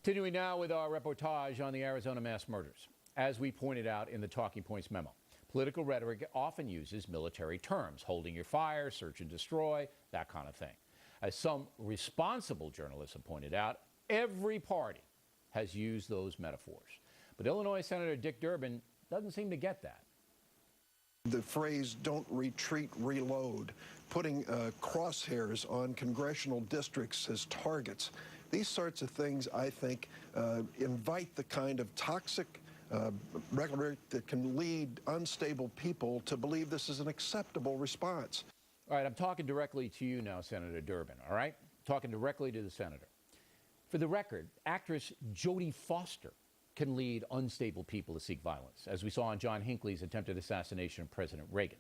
Continuing now with our reportage on the Arizona mass murders. As we pointed out in the Talking Points memo, political rhetoric often uses military terms, holding your fire, search and destroy, that kind of thing. As some responsible journalists have pointed out, every party has used those metaphors. But Illinois Senator Dick Durbin doesn't seem to get that. The phrase "don't retreat, reload," putting crosshairs on congressional districts as targets, these sorts of things, I think, invite the kind of toxic rhetoric that can lead unstable people to believe this is an acceptable response. All right, I'm talking directly to you now, Senator Durbin, all right? Talking directly to the senator. For the record, actress Jodie Foster can lead unstable people to seek violence, as we saw in John Hinckley's attempted assassination of President Reagan.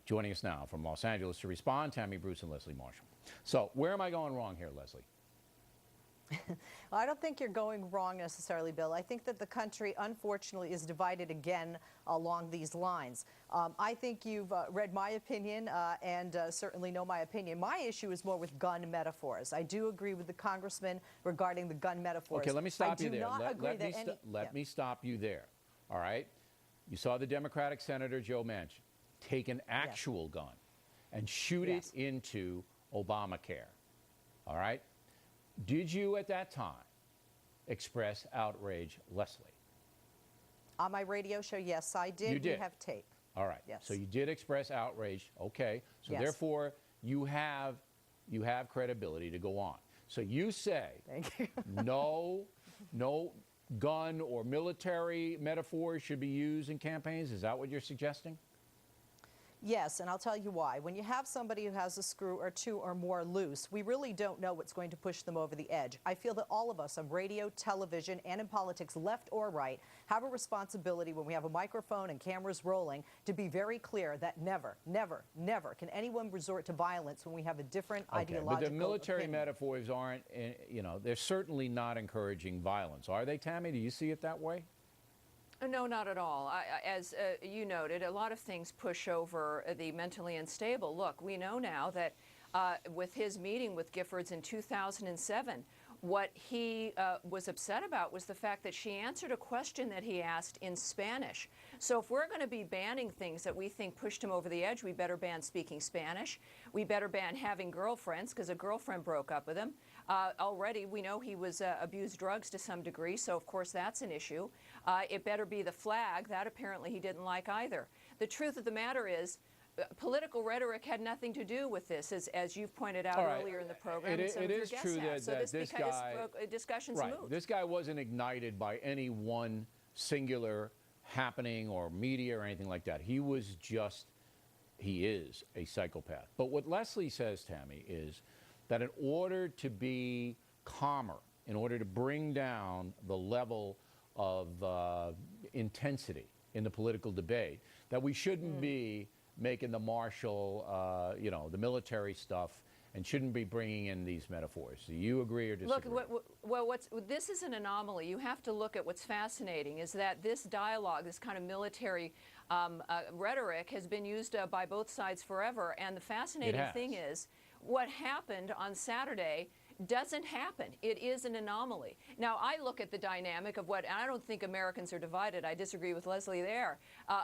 Joining us now from Los Angeles to respond, Tammy Bruce and Leslie Marshall. So where am I going wrong here, Leslie? I don't think you're going wrong necessarily, Bill. I think that the country, unfortunately, is divided again along these lines. I think you've read my opinion and certainly know my opinion. My issue is more with gun metaphors. I do agree with the congressman regarding the gun metaphors. Okay, let me stop you there. Let me stop you there. All right? You saw the Democratic Senator Joe Manchin take an actual gun and shoot it into Obamacare. All right? Did you at that time express outrage, Leslie? On my radio show, yes, I did. You did. We have tape. All right. Yes. So you did express outrage. Okay. So therefore, you have credibility to go on. So you say Thank you. no gun or military metaphors should be used in campaigns. Is that what you're suggesting? Yes, and I'll tell you why. When you have somebody who has a screw or two or more loose, we really don't know what's going to push them over the edge. I feel that all of us on radio, television, and in politics, left or right, have a responsibility when we have a microphone and cameras rolling to be very clear that never, never, never can anyone resort to violence when we have a different ideological But the military opinion. metaphors aren't, they're certainly not encouraging violence. Are they, Tammy? Do you see it that way? No, not at all. As you noted, a lot of things push over the mentally unstable. Look, we know now that with his meeting with Giffords in 2007, what he was upset about was the fact that she answered a question that he asked in Spanish. So if we're going to be banning things that we think pushed him over the edge, we better ban speaking Spanish. We better ban having girlfriends, because a girlfriend broke up with him. Already, we know he was abused drugs to some degree, so of course that's an issue. It better be the flag. That apparently he didn't like either. The truth of the matter is, political rhetoric had nothing to do with this, as you've pointed out earlier in the program. It is true that this guy, discussion's moot. This guy wasn't ignited by any one singular happening or media or anything like that. He is a psychopath. But what Leslie says, Tammy, is that in order to be calmer, in order to bring down the level of intensity in the political debate, that we shouldn't be making the martial, the military stuff, and shouldn't be bringing in these metaphors. Do you agree or disagree? Look, this is an anomaly. You have to look at what's fascinating is that this dialogue, this kind of military rhetoric has been used by both sides forever. And the fascinating thing is what happened on Saturday doesn't happen. It is an anomaly. Now, I look at the dynamic of and I don't think Americans are divided. I disagree with Leslie there.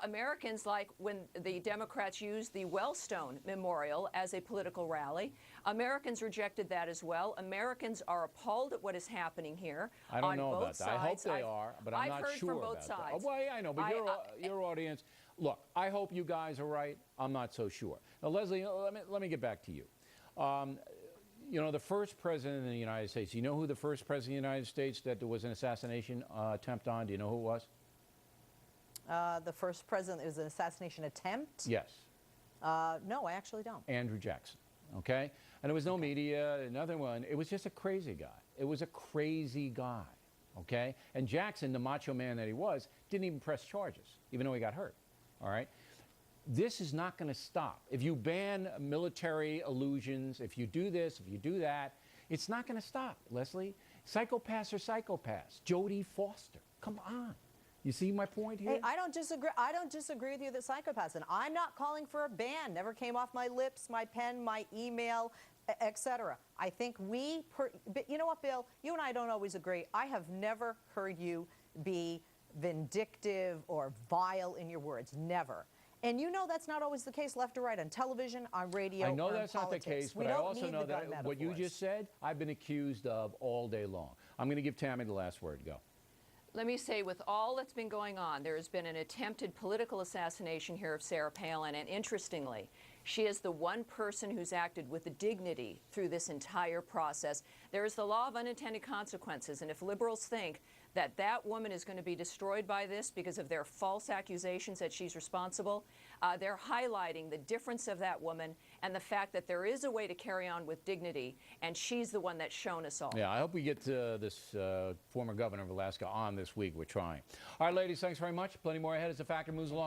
Americans, like when the Democrats used the Wellstone Memorial as a political rally, Americans rejected that as well. Americans are appalled at what is happening here. I don't know about that. Sides. I hope they are, but I'm not sure about that. I've heard from both sides. Oh, well, yeah, I know, but your audience, look, I hope you guys are right. I'm not so sure. Now, Leslie, let me get back to you. The first president of the United States, you know who the first president of the United States that there was an assassination attempt on? Do you know who it was? The first president, it was an assassination attempt? Yes. No, I actually don't. Andrew Jackson, okay? And there was no media, nothing. It was just a crazy guy. It was a crazy guy, okay? And Jackson, the macho man that he was, didn't even press charges, even though he got hurt, all right? This is not going to stop. If you ban military allusions, if you do this, if you do that, it's not going to stop, Leslie. Psychopaths are psychopaths. Jodie Foster, come on. You see my point here? Hey, I don't disagree with you that psychopaths, and I'm not calling for a ban. Never came off my lips, my pen, my email. etc. I think but you know what, Bill? You and I don't always agree. I have never heard you be vindictive or vile in your words. Never. And you know that's not always the case, left or right, on television, on radio, I know or in that's not the politics. case, We but I don't also need know the gun that what you metaphors. just said, I've been accused of all day long. I'm going to give Tammy the last word. Go. Let me say, with all that's been going on, there has been an attempted political assassination here of Sarah Palin, and interestingly, she is the one person who's acted with dignity through this entire process. There is the law of unintended consequences, and if liberals think that that woman is going to be destroyed by this because of their false accusations that she's responsible, they're highlighting the difference of that woman and the fact that there is a way to carry on with dignity, and she's the one that's shown us all. Yeah, I hope we get this former governor of Alaska on this week. We're trying. All right, ladies, thanks very much. Plenty more ahead as the Factor moves along.